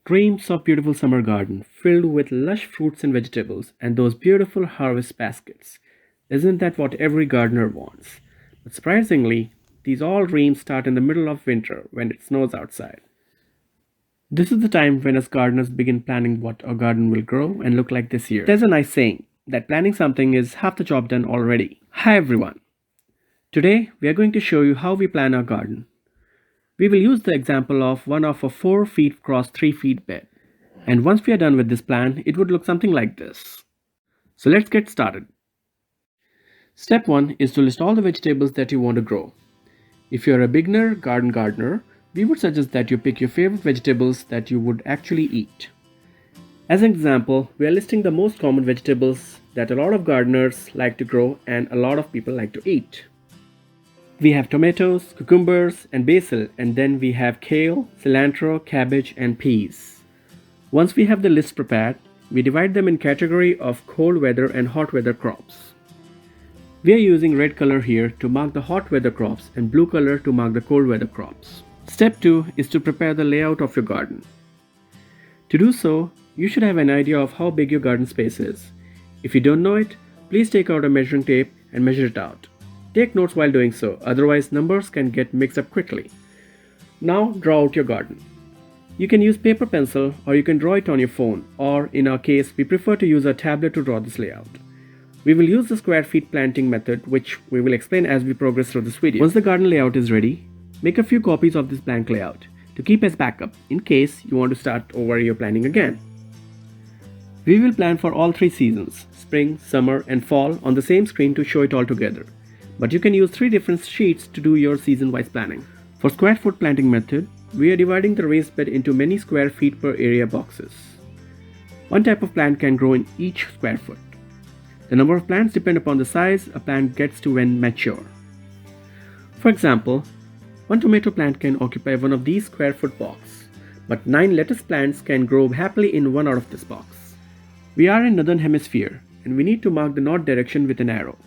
Dreams of beautiful summer garden filled with lush fruits and vegetables and those beautiful harvest baskets. Isn't that what every gardener wants? But surprisingly, these all dreams start in the middle of winter when it snows outside. This is the time when us gardeners begin planning what our garden will grow and look like this year. There's a nice saying that planning something is half the job done already. Hi everyone. Today we are going to show you how we plan our garden. We will use the example of one of a 4 feet cross 3 feet bed. And once we are done with this plan, it would look something like this. So let's get started. Step 1 is to list all the vegetables that you want to grow. If you are a beginner gardener, we would suggest that you pick your favorite vegetables that you would actually eat. As an example, we are listing the most common vegetables that a lot of gardeners like to grow and a lot of people like to eat. We have tomatoes, cucumbers, and basil, and then we have kale, cilantro, cabbage, and peas. Once we have the list prepared, we divide them in category of cold weather and hot weather crops. We are using red color here to mark the hot weather crops and blue color to mark the cold weather crops. Step 2 is to prepare the layout of your garden. To do so, you should have an idea of how big your garden space is. If you don't know it, please take out a measuring tape and measure it out. Take notes while doing so, otherwise numbers can get mixed up quickly. Now draw out your garden. You can use paper pencil or you can draw it on your phone, or in our case we prefer to use a tablet to draw this layout. We will use the square feet planting method, which we will explain as we progress through this video. Once the garden layout is ready, make a few copies of this blank layout to keep as backup in case you want to start over your planning again. We will plan for all 3 seasons, spring, summer and fall, on the same screen to show it all together. But you can use 3 different sheets to do your season-wise planning. For square foot planting method, we are dividing the raised bed into many square feet per area boxes. One type of plant can grow in each square foot. The number of plants depend upon the size a plant gets to when mature. For example, one tomato plant can occupy one of these square foot boxes, but 9 lettuce plants can grow happily in one out of this box. We are in northern hemisphere and we need to mark the north direction with an arrow.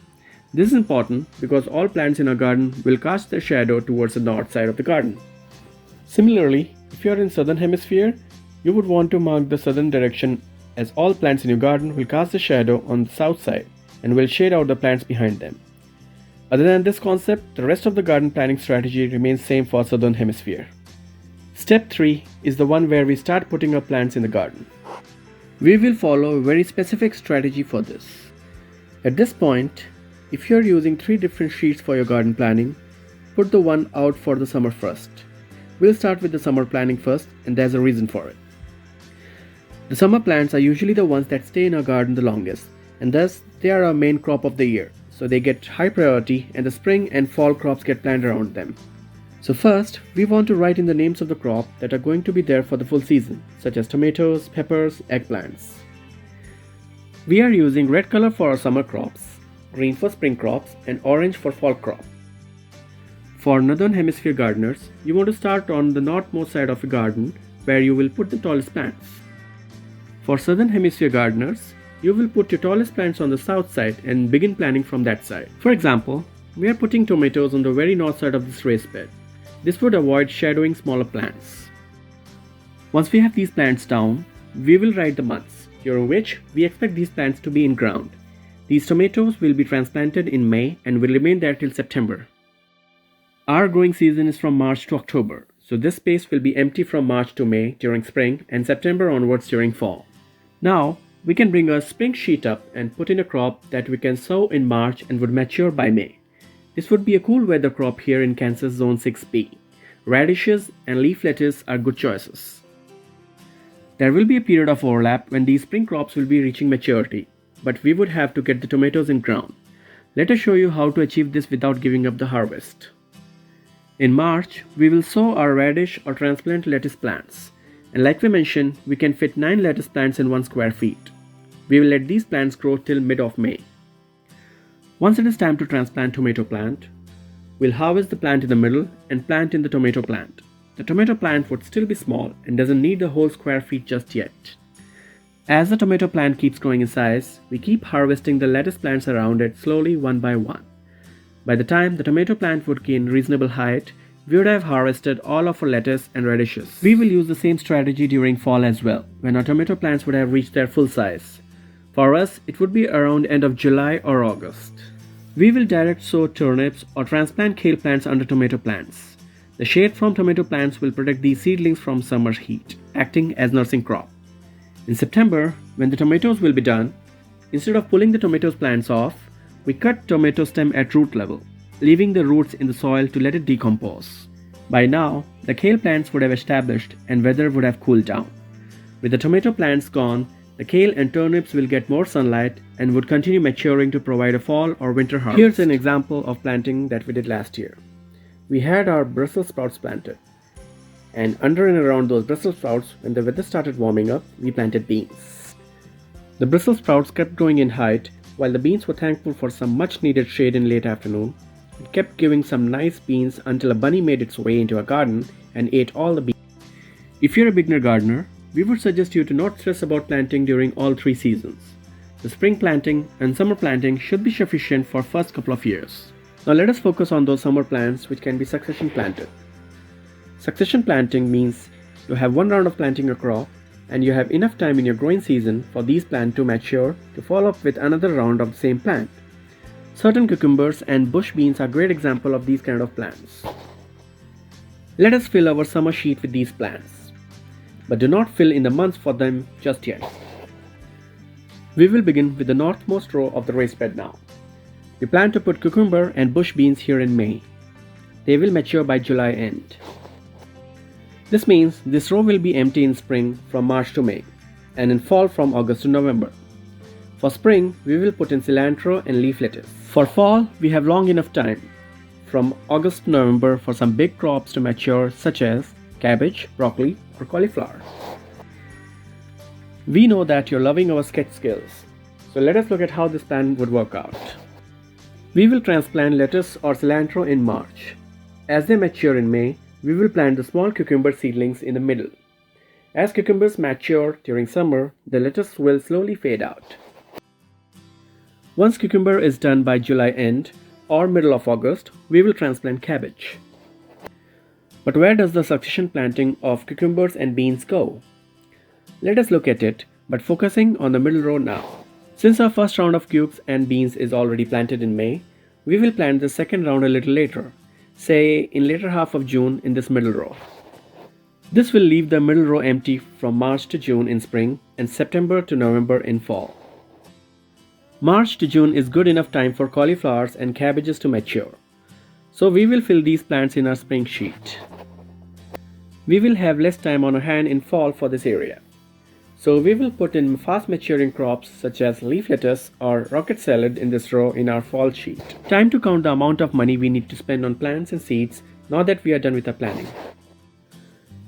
This is important because all plants in our garden will cast their shadow towards the north side of the garden. Similarly, if you are in southern hemisphere, you would want to mark the southern direction, as all plants in your garden will cast the shadow on the south side and will shade out the plants behind them. Other than this concept, the rest of the garden planning strategy remains same for southern hemisphere. Step 3 is the one where we start putting our plants in the garden. We will follow a very specific strategy for this. At this point, if you are using 3 different sheets for your garden planning, put the one out for the summer first. We'll start with the summer planning first, and there's a reason for it. The summer plants are usually the ones that stay in our garden the longest, and thus they are our main crop of the year, so they get high priority and the spring and fall crops get planned around them. So first, we want to write in the names of the crop that are going to be there for the full season, such as tomatoes, peppers, eggplants. We are using red color for our summer crops, green for spring crops, and orange for fall crop. For northern hemisphere gardeners, you want to start on the northmost side of your garden where you will put the tallest plants. For southern hemisphere gardeners, you will put your tallest plants on the south side and begin planning from that side. For example, we are putting tomatoes on the very north side of this raised bed. This would avoid shadowing smaller plants. Once we have these plants down, we will write the months during which we expect these plants to be in ground. These tomatoes will be transplanted in May and will remain there till September. Our growing season is from March to October, so this space will be empty from March to May during spring and September onwards during fall. Now, we can bring a spring sheet up and put in a crop that we can sow in March and would mature by May. This would be a cool weather crop here in Kansas Zone 6B. Radishes and leaf lettuce are good choices. There will be a period of overlap when these spring crops will be reaching maturity, but we would have to get the tomatoes in ground. Let us show you how to achieve this without giving up the harvest. In March, we will sow our radish or transplant lettuce plants. And like we mentioned, we can fit 9 lettuce plants in 1 square feet. We will let these plants grow till mid of May. Once it is time to transplant tomato plant, we'll harvest the plant in the middle and plant in the tomato plant. The tomato plant would still be small and doesn't need the whole square feet just yet. As the tomato plant keeps growing in size, we keep harvesting the lettuce plants around it slowly one by one. By the time the tomato plant would gain reasonable height, we would have harvested all of our lettuce and radishes. We will use the same strategy during fall as well, when our tomato plants would have reached their full size. For us, it would be around end of July or August. We will direct sow turnips or transplant kale plants under tomato plants. The shade from tomato plants will protect these seedlings from summer heat, acting as nursing crop. In September, when the tomatoes will be done, instead of pulling the tomato plants off, we cut tomato stem at root level, leaving the roots in the soil to let it decompose. By now, the kale plants would have established and weather would have cooled down. With the tomato plants gone, the kale and turnips will get more sunlight and would continue maturing to provide a fall or winter harvest. Here's an example of planting that we did last year. We had our Brussels sprouts planted, and under and around those Brussels sprouts, when the weather started warming up, we planted beans. The Brussels sprouts kept growing in height, while the beans were thankful for some much needed shade in late afternoon. It kept giving some nice beans until a bunny made its way into our garden and ate all the beans. If you're a beginner gardener, we would suggest you to not stress about planting during all 3 seasons. The spring planting and summer planting should be sufficient for first couple of years. Now let us focus on those summer plants which can be succession planted. Succession planting means you have one round of planting a crop and you have enough time in your growing season for these plants to mature to follow up with another round of the same plant. Certain cucumbers and bush beans are great examples of these kind of plants. Let us fill our summer sheet with these plants, but do not fill in the months for them just yet. We will begin with the northmost row of the raised bed now. We plan to put cucumber and bush beans here in May. They will mature by July end. This means this row will be empty in spring from March to May, and in fall from August to November. For spring, we will put in cilantro and leaf lettuce. For fall, we have long enough time, from August to November, for some big crops to mature such as cabbage, broccoli, or cauliflower. We know that you're loving our sketch skills, so let us look at how this plan would work out. We will transplant lettuce or cilantro in March. As they mature in May, we will plant the small cucumber seedlings in the middle. As cucumbers mature during summer, the lettuce will slowly fade out. Once cucumber is done by July end or middle of August, we will transplant cabbage. But where does the succession planting of cucumbers and beans go? Let us look at it, but focusing on the middle row now. Since our first round of cubes and beans is already planted in May, we will plant the second round a little later, say in later half of June in this middle row. This will leave the middle row empty from March to June in spring and September to November in fall. March to June is good enough time for cauliflowers and cabbages to mature, so we will fill these plants in our spring sheet. We will have less time on our hand in fall for this area, so we will put in fast maturing crops such as leaf lettuce or rocket salad in this row in our fall sheet. Time to count the amount of money we need to spend on plants and seeds now that we are done with our planning.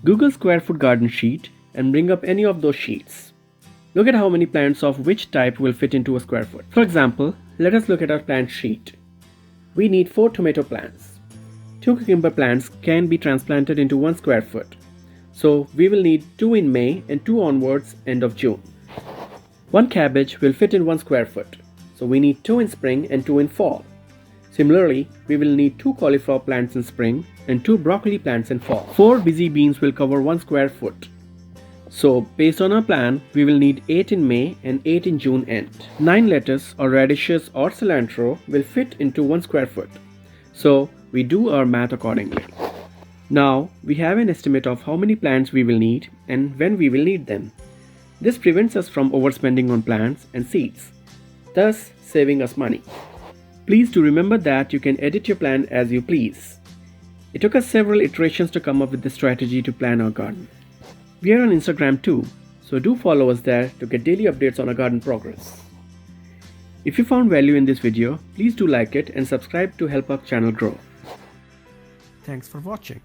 Google square foot garden sheet and bring up any of those sheets. Look at how many plants of which type will fit into a square foot. For example, let us look at our plant sheet. We need 4 tomato plants. 2 cucumber plants can be transplanted into 1 square foot. So we will need 2 in May and 2 onwards end of June. 1 cabbage will fit in 1 square foot. So we need 2 in spring and 2 in fall. Similarly, we will need 2 cauliflower plants in spring and 2 broccoli plants in fall. 4 busy beans will cover 1 square foot. So based on our plan, we will need 8 in May and 8 in June end. 9 lettuce or radishes or cilantro will fit into 1 square foot. So we do our math accordingly. Now we have an estimate of how many plants we will need and when we will need them. This prevents us from overspending on plants and seeds, thus saving us money. Please do remember that you can edit your plan as you please. It took us several iterations to come up with this strategy to plan our garden. We are on Instagram too, so do follow us there to get daily updates on our garden progress. If you found value in this video, please do like it and subscribe to help our channel grow. Thanks for watching.